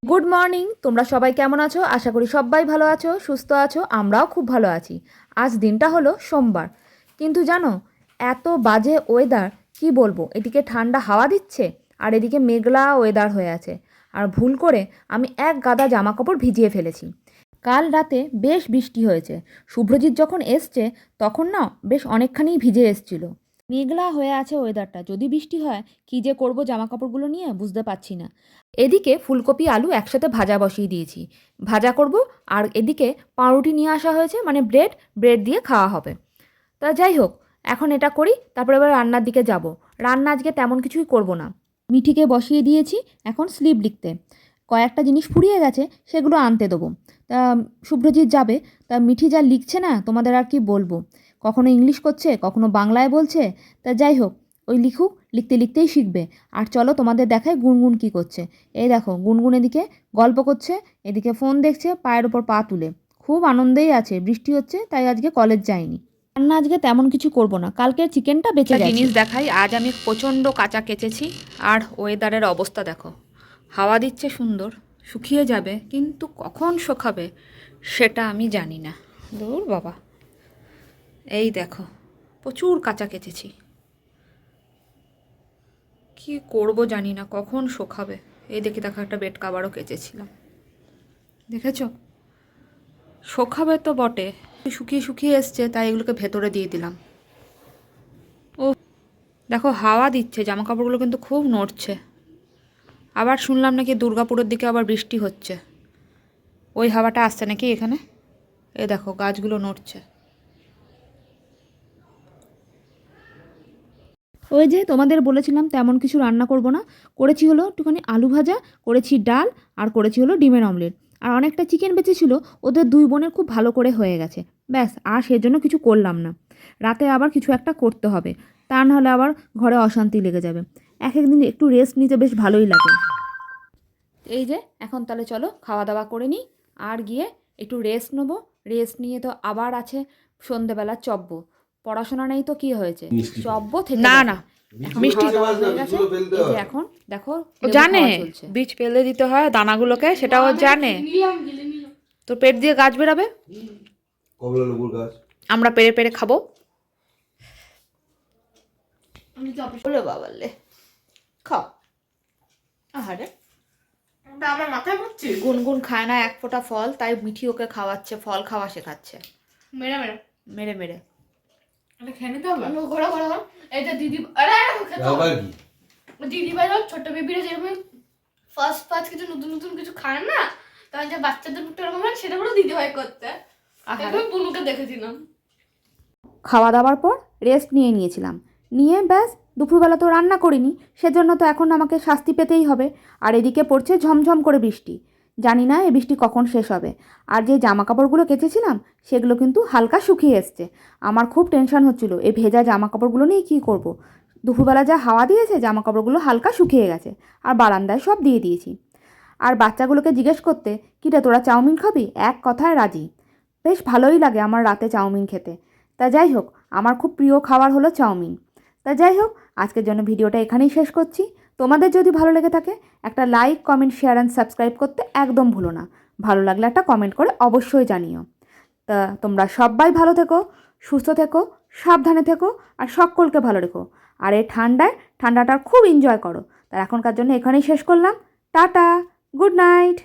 Good morning. তোমরা সবাই কেমন আছো? আশা করি সবাই ভালো আছো, সুস্থ আছো। আমরাও খুব ভালো আছি। আজ দিনটা হলো সোমবার, কিন্তু জানো এত বাজে ওয়েদার, কি বলবো। এদিকে ঠান্ডা হাওয়া দিচ্ছে আর এদিকে মেঘলা ওয়েদার হয়ে আছে। আর ভুল করে আমি এক গাদা জামা কাপড় ভিজিয়ে ফেলেছি। কাল রাতে বেশ বৃষ্টি হয়েছে। শুভ্রজিৎ যখন এসছে তখন না বেশ অনেকখানি ভিজে এসছিল। মেঘলা হয়ে আছে ওয়েদারটা, যদি বৃষ্টি হয় কী যে করবো জামা কাপড়গুলো নিয়ে বুঝতে পারছি না। এদিকে ফুলকপি আলু একসাথে ভাজা বসিয়ে দিয়েছি, ভাজা করব। আর এদিকে পাউরুটি নিয়ে আসা হয়েছে, মানে ব্রেড দিয়ে খাওয়া হবে। তা যাই হোক, এখন এটা করি, তারপরে এবার রান্নার দিকে যাব। রান্না আজকে তেমন কিছুই করব না। মিঠিকে বসিয়ে দিয়েছি এখন স্লিপ লিখতে। কয়েকটা জিনিস ফুরিয়ে গেছে, সেগুলো আনতে দেবো। তা শুভ্রজিৎ যাবে। তা মিঠি যা লিখছে না, তোমাদের আর কি বলবো। কখনো ইংলিশ করছে, কখনো বাংলায় বলছে। তা যাই হোক, ওই লিখুক, লিখতে লিখতেই শিখবে। আর চলো তোমাদের দেখায় গুনগুন কী করছে। এই দেখো, গুনগুন এদিকে গল্প করছে, এদিকে ফোন দেখছে পায়ের ওপর পা তুলে। খুব আনন্দেই আছে। বৃষ্টি হচ্ছে তাই আজকে কলেজ যায়নি। রান্না আজকে তেমন কিছু করব না, কালকের চিকেনটা বেঁচে গেছে। জিনিস দেখাই, আজ আমি প্রচণ্ড কাঁচা কেচেছি। আর ওয়েদারের অবস্থা দেখো, হাওয়া দিচ্ছে সুন্দর, শুকিয়ে যাবে, কিন্তু কখন শুকাবে সেটা আমি জানি না। দূর বাবা, এই দেখো প্রচুর কাঁচা কেচেছি। কি করব জানি না, কখন শুকাবে। এই দেখি, দেখো একটা বেড কাভারও কেচেছিলাম, দেখেছো? শুকাবে তো বটে, শুকিয়ে শুকিয়ে এসছে, তাই এগুলোকে ভেতরে দিয়ে দিলাম। ও দেখো, হাওয়া দিচ্ছে, জামা কাপড়গুলো কিন্তু খুব নড়ছে। আবার শুনলাম নাকি দুর্গাপুরের দিকে আবার বৃষ্টি হচ্ছে। ওই হাওয়াটা আসছে নাকি এখানে। এ দেখো গাছগুলো নড়ছে। ওই যে তোমাদের বলেছিলাম তেমন কিছু রান্না করব না। করেছি হলো একটুখানি আলু ভাজা, করেছি ডাল, আর করেছি হলো ডিমের অমলেট। আর অনেকটা চিকেন বেঁচেছিল, ওদের দুই বোনের খুব ভালো করে হয়ে গেছে। ব্যাস, আর সেজন্য কিছু করলাম না। রাতে আবার কিছু একটা করতে হবে, তা নাহলে আবার ঘরে অশান্তি লেগে যাবে। এক একদিন একটু রেস্ট নিতে বেশ ভালোই লাগে। এই যে এখন তাহলে চলো খাওয়া দাওয়া করে নিই, আর গিয়ে একটু রেস্ট নেবো। রেস্ট নিয়ে তো আবার আছে সন্ধেবেলা চব্ব। পড়াশোনা নেই তো কি হয়েছে, চব্ব থেকে না না মিষ্টি খাওয়া হয়ে গেছে। এই যে এখন দেখো, ও জানে বীজ ফেলে দিতে হয় দানাগুলোকে, সেটা ও জানে। তোর পেট দিয়ে গাছ বেরাবে, আমরা পেরে পেরে খাবো। বলে বাবালে খাও। আহারে, আমার মাথায় পড়ছে। গুনগুন খায় না এক ফোঁটা ফল, তাই মিঠি ওকে খাওয়াচ্ছে, ফল খাওয়া শেখাচ্ছে মেরে মেরে মেরে মেরে। এটা খেয়ে নিতে হবে। ঘোরা ঘোরা এটা দিদি, আরে আবার কি দিদি ভাই ছোট বেবিরা যেরকম ফার্স্ট কিছু নতুন নতুন কিছু খায় না, তখন যে বাচ্চাদের মুখটা এরকম হয়, সেটা পুরো দিদি ভাই করতে। আমি বুনুকে দেখেছিলাম। খাওয়া দাওয়ার পর রেস্ট নিয়ে নিয়েছিলাম, নিয়ে ব্যাস দুপুরবেলা তো রান্না করিনি, সেজন্য তো এখন আমাকে শাস্তি পেতেই হবে। আর এদিকে পড়ছে ঝমঝম করে বৃষ্টি। জানি না এই বৃষ্টি কখন শেষ হবে। আর যে জামা কাপড়গুলো কেচেছিলাম সেগুলো কিন্তু হালকা শুকিয়ে এসছে। আমার খুব টেনশন হচ্ছিল এই ভেজা জামা কাপড়গুলো নিয়ে কী করব। দুপুরবেলা যা হাওয়া দিয়েছে জামা কাপড়গুলো হালকা শুকিয়ে গেছে, আর বারান্দায় সব দিয়ে দিয়েছি। আর বাচ্চাগুলোকে জিজ্ঞেস করতে, কিরে তোরা চাউমিন খাবি, এক কথায় রাজি। বেশ ভালোই লাগে আমার রাতে চাউমিন খেতে। তা যাই হোক, আমার খুব প্রিয় খাবার হলো চাউমিন। তা যাই হোক, আজকের জন্য ভিডিওটা এখানেই শেষ করছি। তোমাদের যদি ভালো লেগে থাকে একটা like, comment, share and subscribe করতে একদম ভুলো না। ভালো লাগলে একটা কমেন্ট করে অবশ্যই জানিও। তা তোমরা সবাই ভালো থেকো, সুস্থ থেকো, সাবধানে থেকো, আর সকলকে ভালো রেখো। আর এই ঠান্ডাটা খুব এনজয় করো। তা এখনকার জন্য এখানেই শেষ করলাম। Tata, good night.